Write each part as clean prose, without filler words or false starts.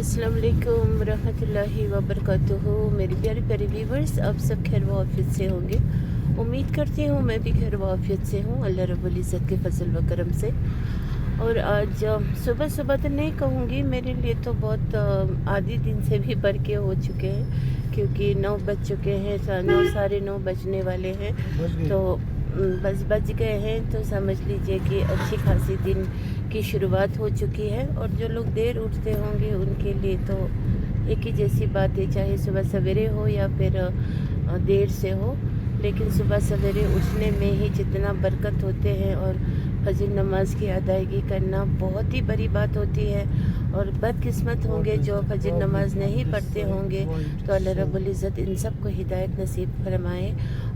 अस्सलाम वालेकुम रहमतुल्लाहि व बरकातुहू। मेरे प्यारे प्यारे व्यूवर्स, आप सब खैर व आफियत से होंगे। उम्मीद करती हूँ मैं भी खैर व आफियत से हूँ, अल्लाह रब्बुल इज़्ज़त के फजल व करम से। और आज सुबह सुबह तो नहीं कहूँगी, मेरे लिए तो बहुत आधी दिन से भी बढ़ के हो चुके हैं, क्योंकि 9 बज चुके हैं, 9 साढ़े 9 बजने वाले हैं। तो बस बज गए हैं तो समझ लीजिए कि अच्छी खासी दिन की शुरुआत हो चुकी है। और जो लोग देर उठते होंगे उनके लिए तो एक ही जैसी बात है, चाहे सुबह सवेरे हो या फिर देर से हो, लेकिन सुबह सवेरे उठने में ही जितना बरकत होते हैं और फजर नमाज की अदायगी करना बहुत ही बड़ी बात होती है। और बदकिस्मत होंगे जो फजर नमाज नहीं पढ़ते होंगे, तो अल्लाह रब्बुल इज़्ज़त इन सब को हिदायत नसीब फरमाए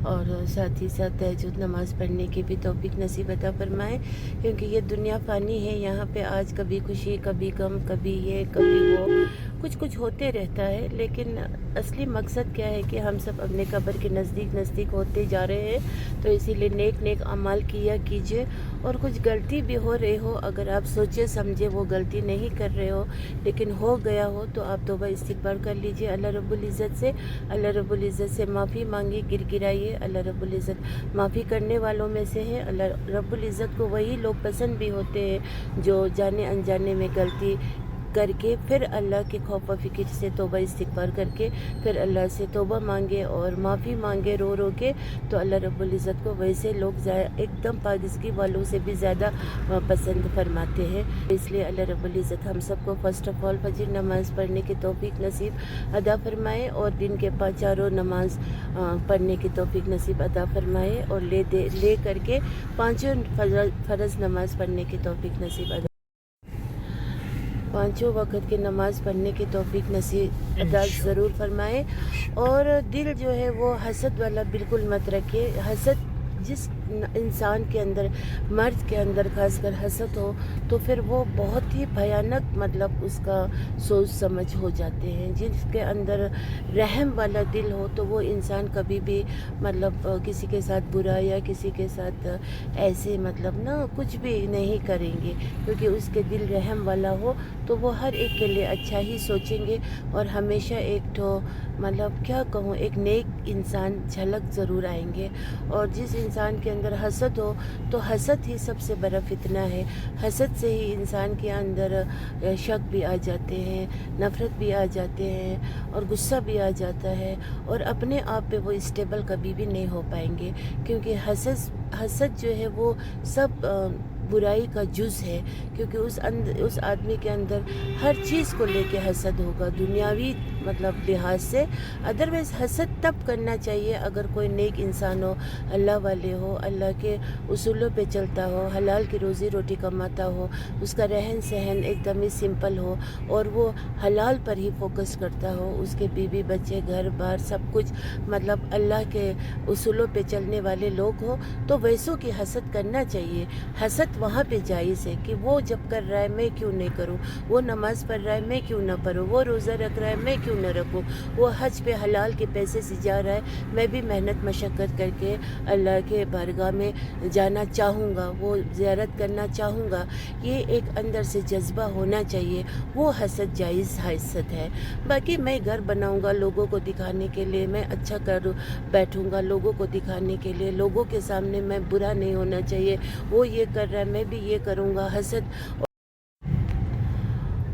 और साथ ही साथ तहज्जुद नमाज पढ़ने की भी तौफीक नसीब अता फरमाए, क्योंकि ये दुनिया फ़ानी है। यहाँ पे आज कभी खुशी, कभी गम, कभी ये कभी वो, कुछ कुछ होते रहता है। लेकिन असली मकसद क्या है कि हम सब अपने कब्र के नज़दीक नज़दीक होते जा रहे हैं, तो इसीलिए नेक नेक अमाल किया कीजिए। और कुछ गलती भी हो रही हो, अगर आप सोचे समझे वो गलती नहीं कर रहे हो लेकिन हो गया हो, तो आप तौबा इस्तिग़फ़ार कर लीजिए अल्लाह रब्बुल इज़्ज़त से। अल्लाह रब्बुल इज़्ज़त से माफ़ी मांगिए, गिड़गिड़ाइए। अल्लाह रब्बुल इज़्ज़त माफ़ी करने वालों में से है। अल्लाह रब्बुल इज़्ज़त को वही लोग पसंद भी होते हैं जो जाने अनजाने में गलती करके फिर अल्लाह के खौफ व फ़िक्र से तौबा इस्तिग़फ़ार करके फिर अल्लाह से तौबा मांगे और माफ़ी मांगे रो रो के, तो अल्लाह रब्बुल इज़्ज़त को वैसे लोग एकदम पाकिज़गी वालों से भी ज़्यादा पसंद फरमाते हैं। इसलिए अल्लाह रब्बुल इज़्ज़त हम सबको फ़र्स्ट ऑफ़ ऑल फजर नमाज़ पढ़ने की तौफ़ीक नसीब अदा फरमाए और दिन के 5 चारों नमाज पढ़ने की तौफ़ीक नसीब अदा फरमाए और ले करके 5 फ़र्ज़ नमाज पढ़ने की तौफ़ीक नसीब अदा, 5 वक़्त की नमाज़ पढ़ने की तौफ़ीक नसीब अदा ज़रूर फरमाए। और दिल जो है वो हसद वाला बिल्कुल मत रखिए। हसद जिस इंसान के अंदर, मर्द के अंदर खासकर हसद हो, तो फिर वो बहुत ही भयानक मतलब उसका सोच समझ हो जाते हैं। जिसके अंदर रहम वाला दिल हो, तो वो इंसान कभी भी मतलब किसी के साथ बुरा या किसी के साथ ऐसे मतलब ना कुछ भी नहीं करेंगे, क्योंकि उसके दिल रहम वाला हो तो वो हर एक के लिए अच्छा ही सोचेंगे। और हमेशा एक तो मतलब क्या कहूँ, एक नेक इंसान झलक ज़रूर आएंगे। और जिस इंसान के अंदर हसद हो, तो हसद ही सबसे बड़ा फितना है। हसद से ही इंसान के अंदर शक भी आ जाते हैं, नफ़रत भी आ जाते हैं और गुस्सा भी आ जाता है, और अपने आप पे वो स्टेबल कभी भी नहीं हो पाएंगे, क्योंकि हसद जो है वो सब बुराई का जुज़ है। क्योंकि उस आदमी के अंदर हर चीज़ को लेके हसद होगा, दुनियावी मतलब लिहाज से। अदरवाइज़ हसद तब करना चाहिए अगर कोई नेक इंसान हो, अल्लाह वाले हो, अल्लाह के उसूलों पे चलता हो, हलाल की रोज़ी रोटी कमाता हो, उसका रहन सहन एकदम ही सिंपल हो और वो हलाल पर ही फोकस करता हो, उसके बीवी बच्चे घर बार सब कुछ मतलब अल्लाह के उसूलों पे चलने वाले लोग हो, तो वैसों की हसद करना चाहिए। हसद वहाँ पे जायज़ है कि वो जब कर रहा है मैं क्यों नहीं करूँ, वो नमाज़ पढ़ रहा है मैं क्यों ना पढ़ूँ, वो रोज़ा रख रहा है मैं क्यों ना रखूँ, वो हज पे हलाल के पैसे से जा रहा है, मैं भी मेहनत मशक्क़त करके अल्लाह के बारगाह में जाना चाहूँगा, वो ज़ियारत करना चाहूँगा। ये एक अंदर से जज्बा होना चाहिए, वो हसद जायज़ हसद है। बाकी मैं घर बनाऊँगा लोगों को दिखाने के लिए, मैं अच्छा कर बैठूँगा लोगों को दिखाने के लिए, लोगों के सामने मैं बुरा नहीं होना चाहिए, वो ये कर रहा है मैं भी ये करूँगा, हसद।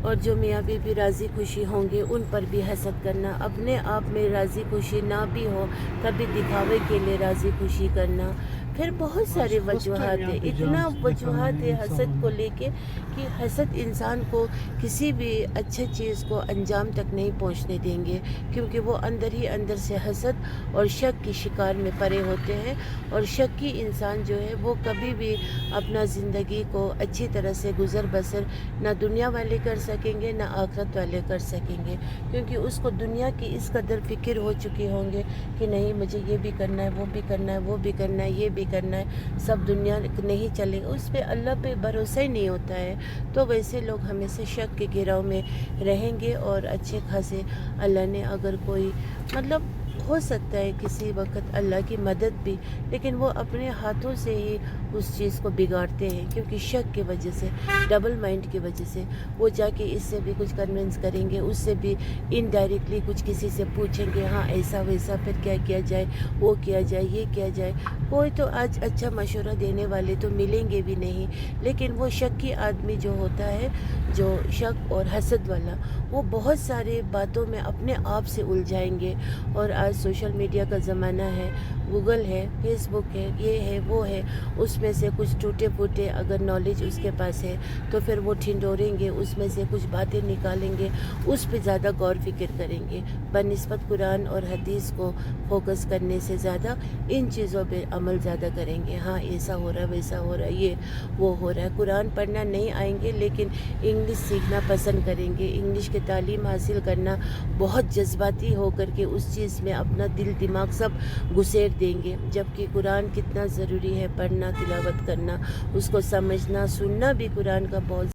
और जो मियाँ बीवी राज़ी खुशी होंगे उन पर भी हसद करना, अपने आप में राज़ी खुशी ना भी हो तभी दिखावे के लिए राज़ी खुशी करना। फिर बहुत सारे वजूहात है, इतना वजूहात है हसद को लेके कि हसद इंसान को किसी भी अच्छे चीज़ को अंजाम तक नहीं पहुंचने देंगे, क्योंकि वो अंदर ही अंदर से हसद और शक की शिकार में पड़े होते हैं। और शक्की इंसान जो है वो कभी भी अपना ज़िंदगी को अच्छी तरह से गुज़र बसर ना दुनिया वाले कर सकेंगे ना आखिरत वाले कर सकेंगे, क्योंकि उसको दुनिया की इस कदर फ़िक्र हो चुकी होंगे कि नहीं मुझे ये भी करना है, वो भी करना है, वो भी करना है, ये भी करना है, सब दुनिया नहीं चलेगा, उस पे अल्लाह पे भरोसा ही नहीं होता है। तो वैसे लोग हमेशा शक के घेराव में रहेंगे। और अच्छे खासे अल्लाह ने अगर कोई मतलब हो सकता है किसी वक्त अल्लाह की मदद भी, लेकिन वो अपने हाथों से ही उस चीज़ को बिगाड़ते हैं, क्योंकि शक की वजह से, डबल माइंड की वजह से वो जाके इससे भी कुछ कन्विंस करेंगे, उससे भी इनडायरेक्टली कुछ किसी से पूछेंगे, हाँ ऐसा वैसा, फिर क्या किया जाए, वो किया जाए, ये किया जाए। कोई तो आज अच्छा मशवरा देने वाले तो मिलेंगे भी नहीं, लेकिन वो शक्की आदमी जो होता है, जो शक और हसद वाला, वो बहुत सारे बातों में अपने आप से उलझाएंगे। और आज सोशल मीडिया का ज़माना है, गूगल है, फेसबुक है, ये है, वो है, उसमें से कुछ टूटे फूटे अगर नॉलेज उसके पास है तो फिर वो ठिंडोरेंगे, उसमें से कुछ बातें निकालेंगे, उस पर ज़्यादा गौर फिक्र करेंगे बनिस्बत कुरान और हदीस को फोकस करने से ज़्यादा इन चीज़ों पे अमल ज़्यादा करेंगे। हाँ ऐसा हो रहा है, वैसा हो रहा है, ये वो हो रहा है। कुरान पढ़ना नहीं आएंगे, लेकिन इंग्लिश सीखना पसंद करेंगे, इंग्लिश की तालीम हासिल करना बहुत जज्बाती होकर के उस चीज़ में अपना दिल दिमाग सब घुसेड़ देंगे। जबकि कुरान कितना ज़रूरी है, पढ़ना, तिलावत करना, उसको समझना, सुनना भी कुरान का बहुत,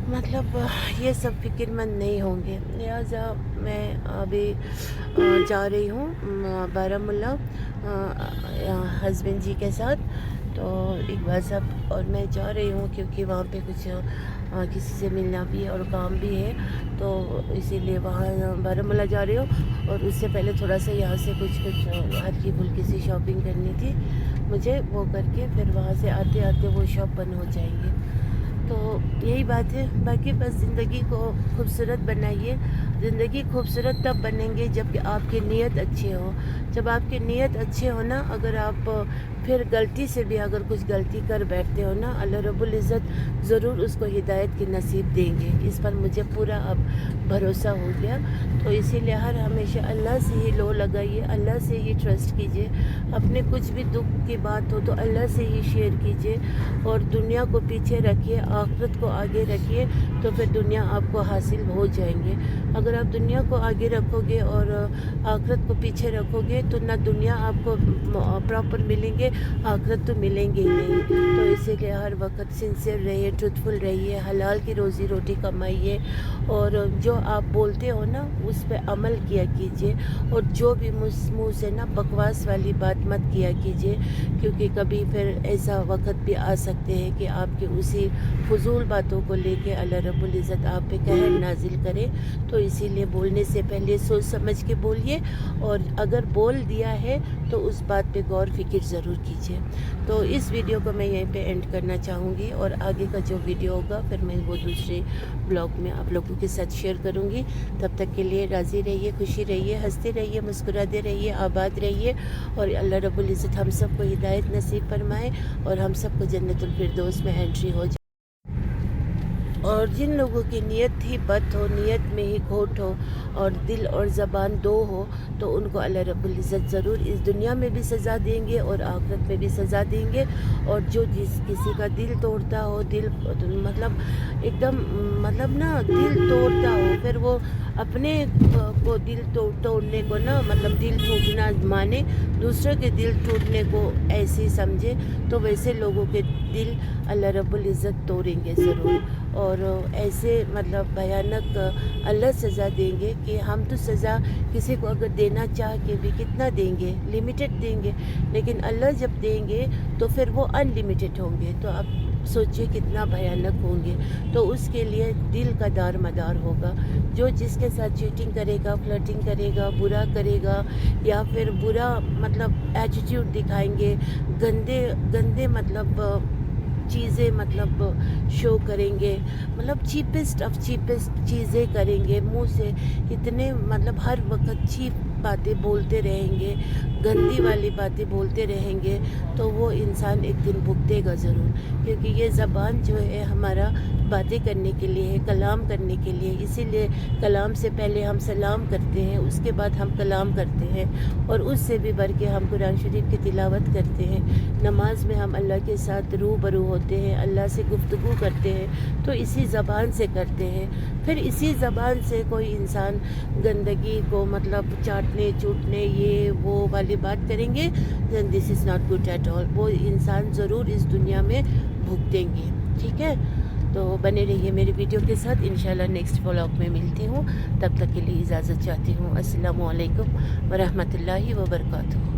मतलब ये सब फिक्रमंद नहीं होंगे। लिहाजा मैं अभी जा रही हूँ बारामूला हस्बैंड जी के साथ, तो इकबाल साहब और मैं जा रही हूँ, क्योंकि वहाँ पे कुछ किसी से मिलना भी है और काम भी है, तो इसीलिए वहाँ बारामूला जा रही हूँ। और उससे पहले थोड़ा सा यहाँ से कुछ हल्की फुल्की सी शॉपिंग करनी थी मुझे, वो करके फिर वहाँ से आते आते वो शॉप बंद हो जाएंगे। तो यही बात है। बाकी बस ज़िंदगी को खूबसूरत बनाइए। ज़िंदगी खूबसूरत तब बनेंगे जब कि आपकी नीयत अच्छी हो। जब आपकी नीयत अच्छी हो ना, अगर आप फिर गलती से भी अगर कुछ गलती कर बैठते हो ना, अल्लाह रब्बुल इज़्ज़त ज़रूर उसको हिदायत की नसीब देंगे। इस पर मुझे पूरा अब भरोसा हो गया। तो इसीलिए हर हमेशा अल्लाह से ही लो लगाइए, अल्लाह से ही ट्रस्ट कीजिए। अपने कुछ भी दुख की बात हो तो अल्लाह से ही शेयर कीजिए, और दुनिया को पीछे रखिए, आखिरत को आगे रखिए, तो फिर दुनिया आपको हासिल हो जाएंगे। अगर आप दुनिया को आगे रखोगे और आखिरत को पीछे रखोगे तो ना दुनिया आपको प्रॉपर मिलेंगे, आखिरत तो मिलेंगे ही नहीं। तो इसीलिए हर वक्त सिंसियर रहिए, ट्रूथफुल रहिए, हलाल की रोज़ी रोटी कमाइए, और जो आप बोलते हो ना उस पर अमल किया कीजिए, और जो भी मुँह से ना बकवास वाली बात मत किया कीजिए, क्योंकि कभी फिर ऐसा वक्त भी आ सकते हैं कि आपके उसी फजूल बातों को लेके अल्लाह रब्बुल इज़्ज़त आप पे कहर नाजिल करे। तो इसीलिए बोलने से पहले सोच समझ के बोलिए, और अगर बोल दिया है तो उस बात पे गौर फिक्र ज़रूर कीजिए। तो इस वीडियो को मैं यहीं पे एंड करना चाहूँगी, और आगे का जो वीडियो होगा फिर मैं वो दूसरे ब्लॉग में आप लोगों के साथ शेयर करूँगी। तब तक के लिए राज़ी रहिए, खुशी रहिए, हंसते रहिए, मुस्कुराते रहिए, आबाद रहिए, और अल्लाह रब्बुल इज़्ज़त हम सबको हिदायत नसीब फरमाए, और हम सबको जन्नतुल फिरदौस में एंट्री हो जाए। और जिन लोगों की नीयत ही बद हो, नीयत में ही खोट हो, और दिल और ज़बान दो हो, तो उनको अल्लाह रब्बुल इज़्ज़त ज़रूर इस दुनिया में भी सज़ा देंगे और आखिरत में भी सज़ा देंगे। और जो जिस किसी का दिल तोड़ता हो, दिल मतलब एकदम मतलब ना दिल तोड़ता हो, फिर वो अपने को दिल तोड़ने को ना मतलब दिल टूटना माने, दूसरों के दिल टूटने को ऐसे समझे, तो वैसे लोगों के दिल अल्लाह रब्बुल इज़्ज़त तोड़ेंगे ज़रूर। और ऐसे मतलब भयानक अल्लाह सज़ा देंगे कि हम तो सज़ा किसी को अगर देना चाह के भी कितना देंगे, लिमिटेड देंगे, लेकिन अल्लाह जब देंगे तो फिर वो अनलिमिटेड होंगे। तो आप सोचिए कितना भयानक होंगे। तो उसके लिए दिल का दार मदार होगा। जो जिसके साथ चीटिंग करेगा, फ्लर्टिंग करेगा, बुरा करेगा, या फिर बुरा मतलब एटीट्यूड दिखाएंगे, गंदे गंदे मतलब चीज़ें मतलब शो करेंगे, मतलब चीपेस्ट ऑफ चीपेस्ट चीज़ें करेंगे, मुंह से इतने मतलब हर वक्त चीप बातें बोलते रहेंगे, गंदी वाली बातें बोलते रहेंगे, तो वो इंसान एक दिन भुगतेगा ज़रूर। क्योंकि ये ज़बान जो है हमारा बातें करने के लिए है, कलाम करने के लिए, इसीलिए कलाम से पहले हम सलाम करते हैं, उसके बाद हम कलाम करते हैं, और उससे भी बढ़ के हम कुरान शरीफ की तिलावत करते हैं। नमाज में हम अल्लाह के साथ रूबरू होते हैं, अल्लाह से गुफ्तगू करते हैं, तो इसी ज़बान से करते हैं। फिर इसी ज़बान से कोई इंसान गंदगी को मतलब चाटने चूटने ये वो वाली बात करेंगे, this is not good at all. वो इंसान ज़रूर इस दुनिया में भुगतेंगे, ठीक है। تو بنے رہیے میری ویڈیو کے ساتھ. انشاءاللہ نیکسٹ व्लॉग میں ملتی ہوں. تب تک کے لیے اجازت چاہتی ہوں. السلام علیکم ورحمۃ اللہ وبرکاتہ.